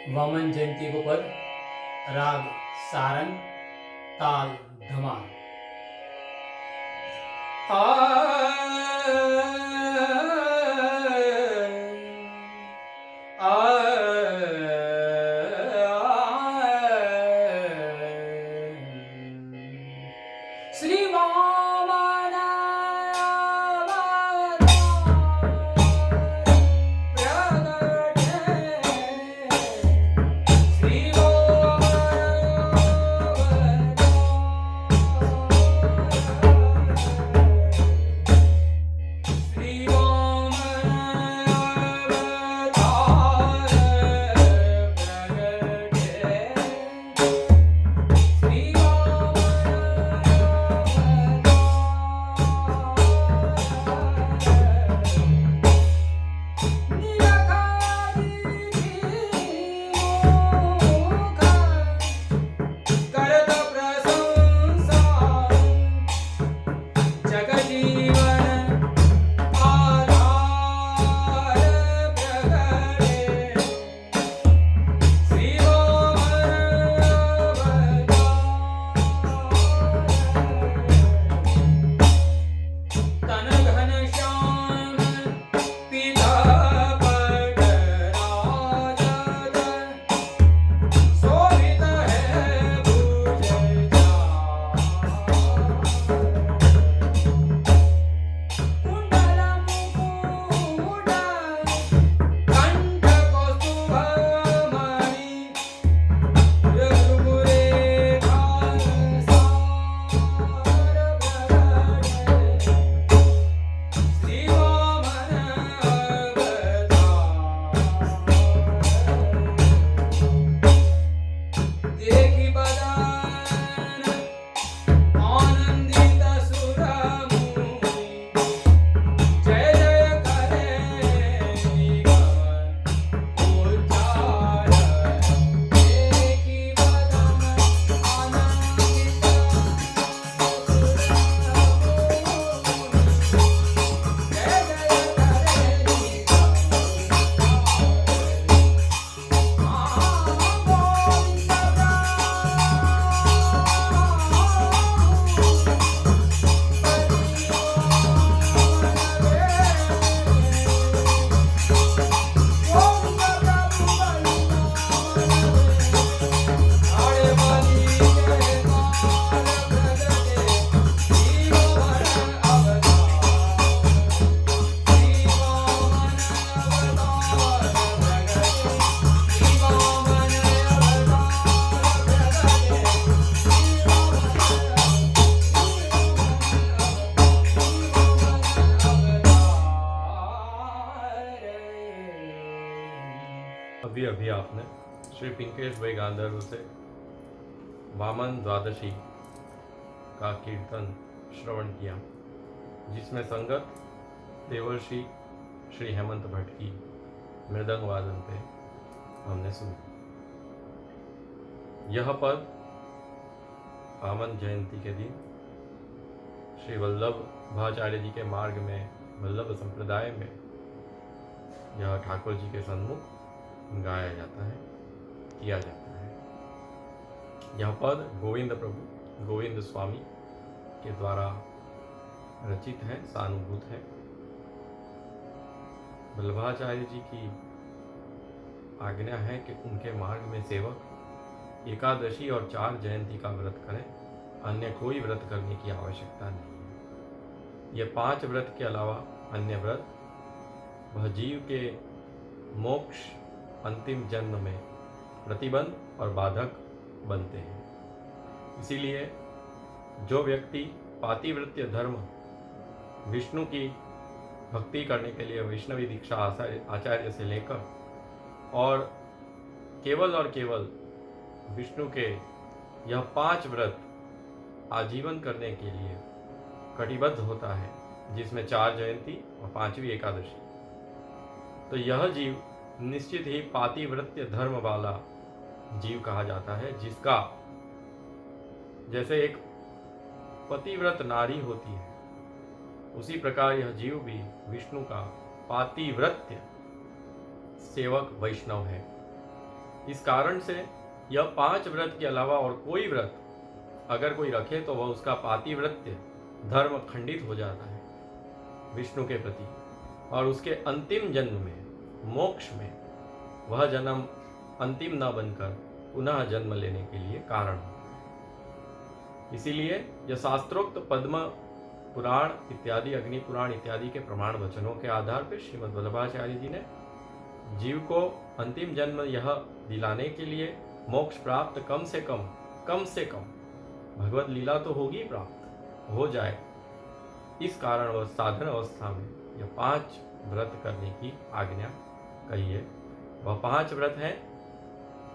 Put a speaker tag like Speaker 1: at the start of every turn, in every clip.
Speaker 1: वामन जयंती को पर राग सारंग, ताल धमाल। श्री वामन
Speaker 2: अभी अभी आपने श्री पिंकेश भाई गांधर्व से वामन द्वादशी का कीर्तन श्रवण किया, जिसमें संगत देवर्षि श्री हेमंत भट्ट की मृदंग वादन पे हमने सुनी। यह पद वामन जयंती के दिन श्री वल्लभ भाचार्य जी के मार्ग में वल्लभ संप्रदाय में यह ठाकुर जी के सन्मुख गाया जाता है, किया जाता है। यह पद गोविंद प्रभु गोविंद स्वामी के द्वारा रचित है, सानुभूत है। वल्लभाचार्य जी की आज्ञा है कि उनके मार्ग में सेवक एकादशी और 4 जयंती का व्रत करें, अन्य कोई व्रत करने की आवश्यकता नहीं है। ये 5 व्रत के अलावा अन्य व्रत वह जीव के मोक्ष अंतिम जन्म में प्रतिबंध और बाधक बनते हैं। इसीलिए जो व्यक्ति पातिव्रत्य धर्म विष्णु की भक्ति करने के लिए वैष्णवी दीक्षा आचार्य से लेकर और केवल विष्णु के यह 5 व्रत आजीवन करने के लिए कटिबद्ध होता है, जिसमें 4 जयंती और 5वीं एकादशी, तो यह जीव निश्चित ही पातिव्रत्य धर्म वाला जीव कहा जाता है, जिसका जैसे एक पतिव्रत नारी होती है उसी प्रकार यह जीव भी विष्णु का पातिव्रत्य सेवक वैष्णव है। इस कारण से यह 5 व्रत के अलावा और कोई व्रत अगर कोई रखे तो वह उसका पातिव्रत्य धर्म खंडित हो जाता है विष्णु के प्रति, और उसके अंतिम जन्म में मोक्ष में वह जन्म अंतिम न बनकर पुनः जन्म लेने के लिए कारण होता है। इसीलिए यह शास्त्रोक्त पद्म पुराण इत्यादि, अग्नि पुराण इत्यादि के प्रमाण वचनों के आधार पर श्रीमद् वल्लभाचार्य जी ने जीव को अंतिम जन्म यह दिलाने के लिए मोक्ष प्राप्त कम से कम भगवत लीला तो होगी, प्राप्त हो जाए, इस कारण वह साधन अवस्था में यह 5 व्रत करने की आज्ञा कही है। वह 5 व्रत हैं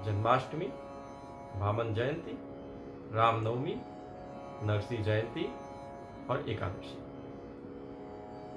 Speaker 2: जन्माष्टमी, वामन जयंती, रामनवमी, नरसी जयंती और एकादशी।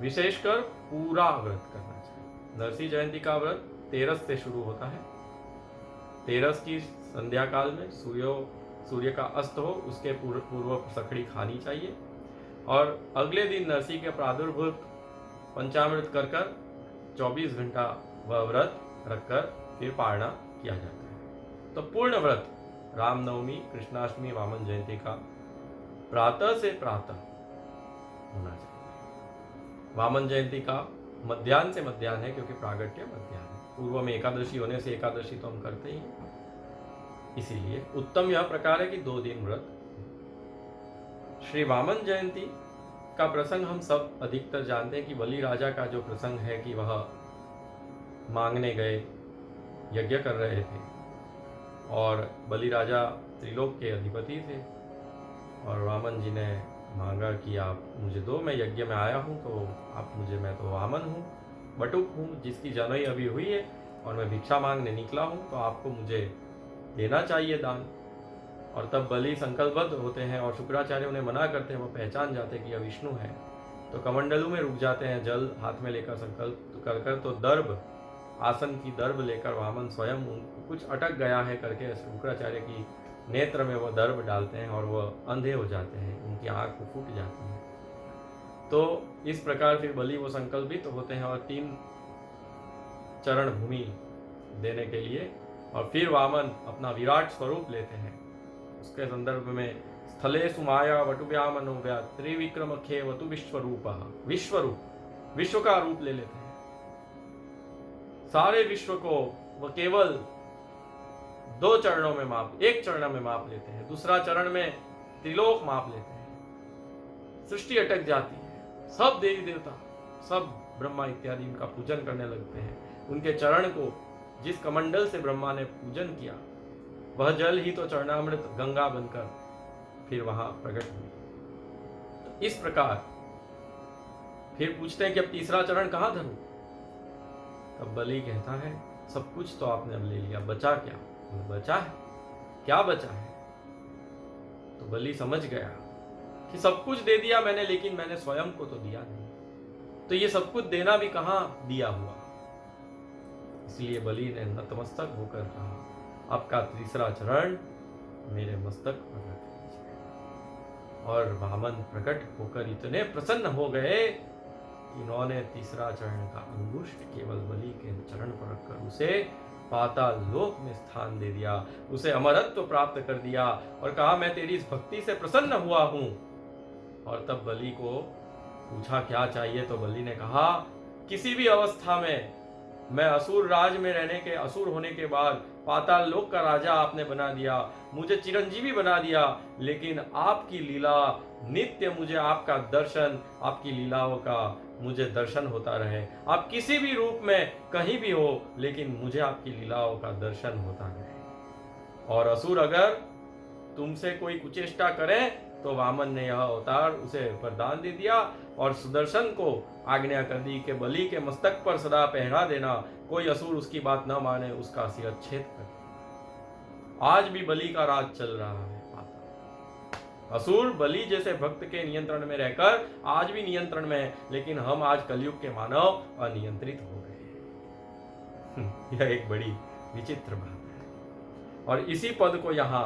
Speaker 2: विशेषकर पूरा व्रत करना चाहिए। नरसी जयंती का व्रत 13 से शुरू होता है। 13 की संध्या काल में सूर्य का अस्त हो उसके पूर्व सखड़ी खानी चाहिए, और अगले दिन नरसी के प्रादुर्भूत पंचामृत कर 24 घंटा वह व्रत रखकर फिर पारणा किया जाता है। तो पूर्ण व्रत रामनवमी, कृष्णाष्टमी, वामन जयंती का प्रातः से प्रातः होना चाहिए। वामन जयंती का मध्याह्न से मध्याह्न है, क्योंकि प्रागट्य मध्याह्न है। पूर्व में एकादशी होने से एकादशी तो हम करते ही हैं, इसीलिए उत्तम यह प्रकार है कि 2 दिन व्रत। श्री वामन जयंती का प्रसंग हम सब अधिकतर जानते हैं कि बलि राजा का जो प्रसंग है कि वह मांगने गए, यज्ञ कर रहे थे, और बलि राजा त्रिलोक के अधिपति थे, और वामन जी ने मांगा कि आप मुझे दो, मैं यज्ञ में आया हूँ तो आप मुझे, मैं तो वामन हूँ, बटुक हूँ जिसकी जनई अभी हुई है, और मैं भिक्षा मांगने निकला हूँ, तो आपको मुझे देना चाहिए दान। और तब बलि संकल्पबद्ध होते हैं, और शुक्राचार्य उन्हें मना करते हैं, वो पहचान जाते हैं कि यह विष्णु है, तो कमंडलू में रुक जाते हैं, जल हाथ में लेकर संकल्प कर तो दर्भ, आसन की दर्भ लेकर वामन स्वयं कुछ अटक गया है करके शुक्राचार्य की नेत्र में वह दर्भ डालते हैं, और वह अंधे हो जाते हैं, उनकी आंख फूट जाती है। तो इस प्रकार फिर बलि वो संकल्पित होते हैं और 3 चरण भूमि देने के लिए, और फिर वामन अपना विराट स्वरूप लेते हैं। उसके संदर्भ में स्थले सुमाया वटुव्यामनो व्या त्रिविक्रम खे वतु विश्वरूप, विश्व का रूप ले लेते हैं। सारे विश्व को वह केवल 2 चरणों में एक चरण में माप लेते हैं, दूसरा चरण में त्रिलोक माप लेते हैं। सृष्टि अटक जाती है, सब देवी देवता, सब ब्रह्मा इत्यादि उनका पूजन करने लगते हैं। उनके चरण को जिस कमंडल से ब्रह्मा ने पूजन किया, वह जल ही तो चरणामृत गंगा बनकर फिर वहां प्रकट हुई। तो इस प्रकार फिर पूछते हैं कि अब तीसरा चरण कहां धरूं? तब बलि कहता है सब कुछ तो आपने अब ले लिया, बचा क्या? बचा है क्या? बचा है? तो बलि समझ गया कि सब कुछ दे दिया मैंने, लेकिन मैंने स्वयं को तो दिया नहीं, तो ये सब कुछ देना भी कहां दिया हुआ। इसलिए बलि ने नतमस्तक होकर कहा, आपका तीसरा चरण मेरे मस्तक पर रख लीजिए। और वामन प्रकट होकर इतने प्रसन्न हो गए कि उन्होंने तीसरा चरण का अंगुष्ठ केवल बलि के चरण पर रखकर उसे पाताल लोक में स्थान दे दिया, उसे अमरत्व प्राप्त कर दिया, और कहा मैं तेरी इस भक्ति से प्रसन्न हुआ हूं। और तब बलि को पूछा क्या चाहिए, तो बलि ने कहा किसी भी अवस्था में मैं असुर राज में रहने के, असुर होने के बाद पाताल लोक का राजा आपने बना दिया, मुझे चिरंजीवी बना दिया, लेकिन आपकी लीला नित्य, मुझे आपका दर्शन, आपकी लीलाओं का मुझे दर्शन होता रहे। आप किसी भी रूप में कहीं भी हो, लेकिन मुझे आपकी लीलाओं का दर्शन होता रहे। और असुर अगर तुमसे कोई कुचेष्टा करे तो वामन ने यह अवतार उसे वरदान दे दिया और सुदर्शन को आज्ञा कर दी कि बलि के मस्तक पर सदा पहरा देना, कोई असुर उसकी बात न माने उसका सिर छेद कर। आज भी बलि का राज चल रहा है। असुर बलि जैसे भक्त के नियंत्रण में रहकर आज भी नियंत्रण में है, लेकिन हम आज कलयुग के मानव अनियंत्रित हो गए। यह एक बड़ी विचित्र बात है। और इसी पद को यहाँ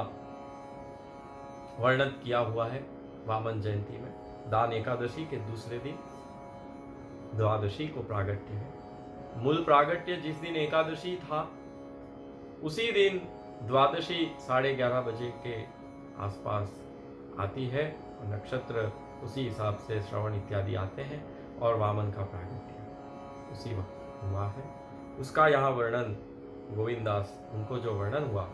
Speaker 2: वर्णन किया हुआ है वामन जयंती में। दान एकादशी के दूसरे दिन द्वादशी को प्रागट्य है। मूल प्रागट्य जिस दिन एकादशी था उसी दिन द्वादशी 11:30 बजे के आसपास आती है और नक्षत्र उसी हिसाब से श्रवण इत्यादि आते हैं और वामन का प्रागट्य उसी वक्त हुआ है। उसका यहाँ वर्णन गोविंदास, उनको जो वर्णन हुआ,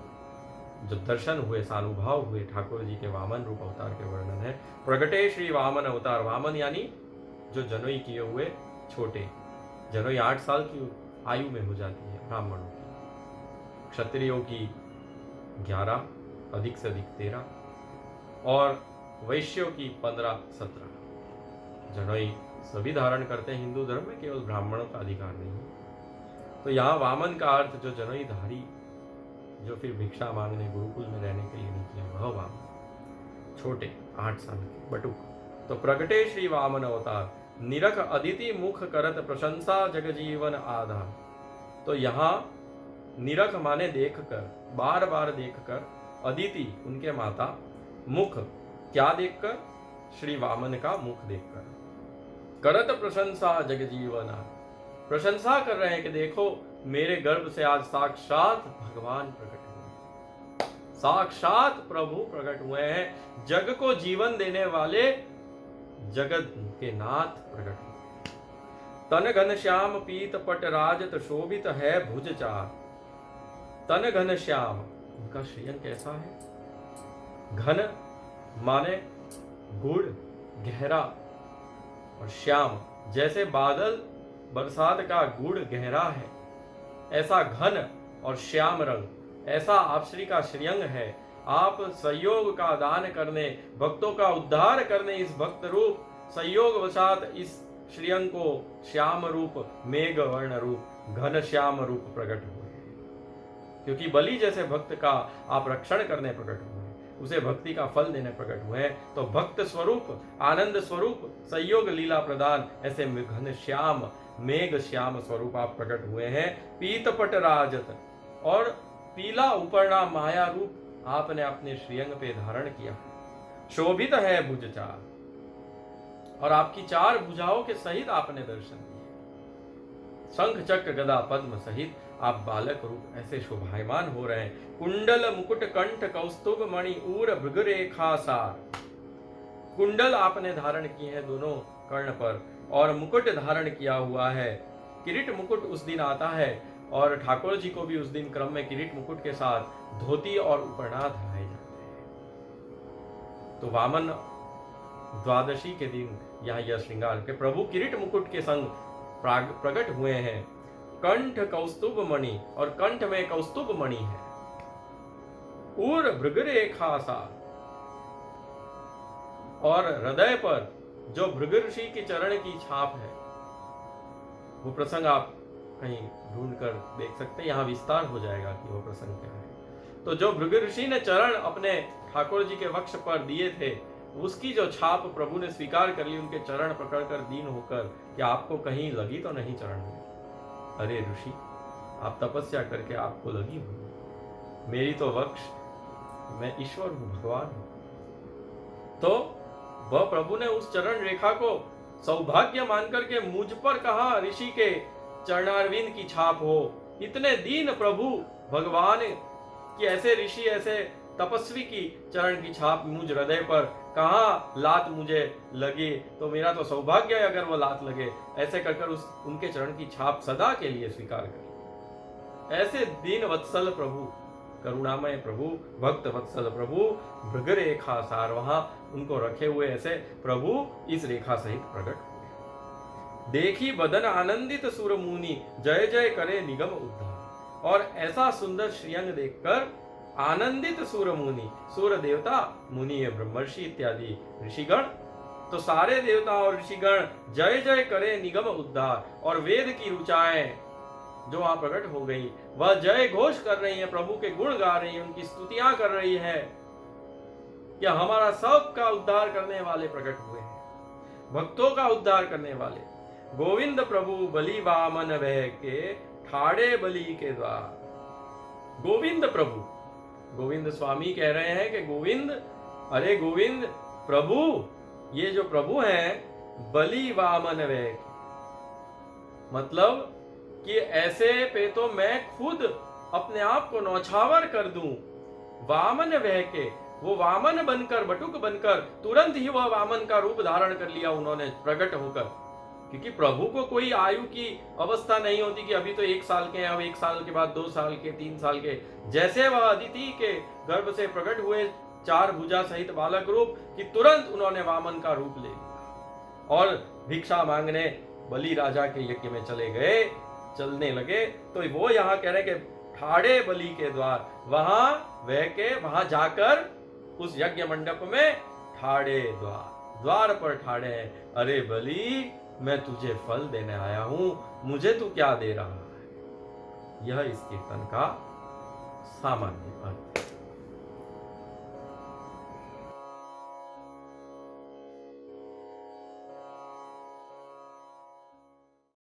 Speaker 2: जो दर्शन हुए, सानुभाव हुए ठाकुर जी के वामन रूप अवतार के वर्णन है। प्रगटे श्री वामन अवतार। वामन यानी जो जनोई किए हुए छोटे, जनोई 8 साल की आयु में हो जाती है ब्राह्मणों की, क्षत्रियों की 11, अधिक से अधिक 13 और वैश्यों की 15-17। जनोई सभी धारण करते हैं हिंदू धर्म में, केवल ब्राह्मणों का अधिकार नहीं है। तो यहाँ वामन का अर्थ जो जनोई धारी, जो फिर भिक्षा मांगने गुरुकुल में रहने के लिए निकले, वह वामन, छोटे 8 साल के बटुक। तो प्रगटे श्री वामन अवतार, निरख अदिति मुख करत प्रशंसा जगजीवन आधार। तो यहाँ निरख माने देखकर, बार बार देखकर, अदिति उनके माता, मुख क्या देखकर, श्री वामन का मुख देखकर, करत प्रशंसा जगजीवन, प्रशंसा कर रहे हैं कि देखो मेरे गर्भ से आज साक्षात भगवान प्रकट हुए, साक्षात प्रभु प्रकट हुए हैं, जग को जीवन देने वाले जगत के नाथ प्रकट हुए। तन घन श्याम पीत पट राजत शोभित है भुज चार। तन घन श्याम, उनका शयन कैसा है? घन माने गुड़, गहरा, और श्याम जैसे बादल बरसात का गुड़ गहरा है, ऐसा घन और श्याम रंग, ऐसा आप श्री का श्रीअंग है। आप संयोग का दान करने, भक्तों का उद्धार करने, इस भक्त रूप संयोग वशात इस श्रीअंग को श्याम रूप, मेघ वर्ण रूप, घन श्याम रूप प्रकट हुए, क्योंकि बलि जैसे भक्त का आप रक्षण करने प्रकट हुए, उसे भक्ति का फल देने प्रकट हुए। तो भक्त स्वरूप, आनंद स्वरूप, संयोग लीला प्रदान, ऐसे घन श्याम, मेघ श्याम स्वरूप आप प्रकट हुए हैं। पीतपट राजत, और पीला उपरना माया रूप आपने अपने श्रीअंग पे धारण किया। शोभित है भुज चार, और आपकी 4 भुजाओं के सहित आपने दर्शन दिए। शंख चक्र गदा पद्म सहित आप बालक रूप ऐसे शोभायमान हो रहे हैं। कुंडल मुकुट कंठ कौस्तुभ मणि ऊर भृग रेखा सार। कुंडल आपने धारण किए हैं दोनों कर्ण पर, और मुकुट धारण किया हुआ है। किरीट मुकुट उस दिन आता है, और ठाकुर जी को भी उस दिन क्रम में किरीट मुकुट के साथ धोती और उपरना धराए जाते हैं। तो वामन द्वादशी के दिन यहाँ यह श्रृंगार के प्रभु किरीट मुकुट के संग प्रकट हुए हैं। कंठ कौस्तुभ मणि, और कंठ में कौस्तुभ मणि है। ऊर भृग रेखा सा, और हृदय पर जो भृग ऋषि के चरण की छाप है, वो प्रसंग आप कहीं ढूंढ कर देख सकते हैं, यहाँ विस्तार हो जाएगा कि वो प्रसंग क्या है। तो जो भृग ऋषि ने चरण अपने ठाकुर जी के वक्ष पर दिए थे, उसकी जो छाप प्रभु ने स्वीकार कर ली, उनके चरण पकड़कर दीन होकर, कि आपको कहीं लगी तो नहीं चरण में? अरे ऋषि, आप तपस्या करके आपको लगी हुई, मेरी तो वक्ष, मैं ईश्वर हूं, भगवान हूं। तो वह प्रभु ने उस चरण रेखा को सौभाग्य मानकर के मुझ पर कहा, ऋषि के चरणारविंद की छाप हो। इतने दीन प्रभु भगवान कि ऐसे ऋषि, ऐसे तपस्वी की चरण की छाप मुझ हृदय पर कहाँ लात मुझे लगे, तो मेरा तो सौभाग्य है अगर वो लात लगे। ऐसे कर उनके चरण की छाप सदा के लिए स्वीकार कर। ऐसे दीन वत्सल प्रभु, करुणामय प्रभु, भक्त वत्सल प्रभु, भृग रेखा सार, वहां उनको रखे हुए ऐसे प्रभु इस रेखा सहित प्रकट हुए। देखी बदन आनंदित सुर मुनि, जय जय करे निगम उद्धार। और ऐसा सुंदर श्रीअंग देखकर आनंदित सुर मुनि, सुर देवता, मुनि ब्रह्मर्षि इत्यादि ऋषिगण, तो सारे देवता और ऋषिगण जय जय करे निगम उद्धार। और वेद की रुचाएं जो वहां प्रकट हो गई, वह जय घोष कर रही है, प्रभु के गुण गा रही है, उनकी स्तुतियां कर रही है कि हमारा सबका उद्धार करने वाले प्रकट हुए हैं, भक्तों का उद्धार करने वाले। गोविंद प्रभु बलि वामन वह के, ठाड़े बलि के द्वार। गोविंद प्रभु, गोविंद स्वामी कह रहे हैं कि गोविंद, अरे गोविंद प्रभु, ये जो प्रभु हैं बलि वामन वह, मतलब कि ऐसे पे तो मैं खुद अपने आप को नौछावर कर दूं। वामन वह के, वो वामन बनकर, बटुक बनकर तुरंत ही वह वामन का रूप धारण कर लिया उन्होंने प्रकट होकर। क्योंकि प्रभु को कोई आयु की अवस्था नहीं होती कि अभी तो 1 साल के हैं, अब 1 साल के बाद 2 साल के, 3 साल के। जैसे वह अदिति के गर्भ से प्रकट हुए 4 भुजा सहित बालक रूप, कि तुरंत उन्होंने वामन का रूप ले लिया और भिक्षा मांगने बलि राजा के यज्ञ में चले गए, चलने लगे। तो वो यहाँ कह रहे कि ठाड़े बलि के द्वार, वहां जाकर उस यज्ञ मंडप में ठाड़े द्वार पर ठाड़े हैं। अरे बलि, मैं तुझे फल देने आया हूं, मुझे तू क्या दे रहा है। यह इस कीर्तन का सामान्य अर्थ है।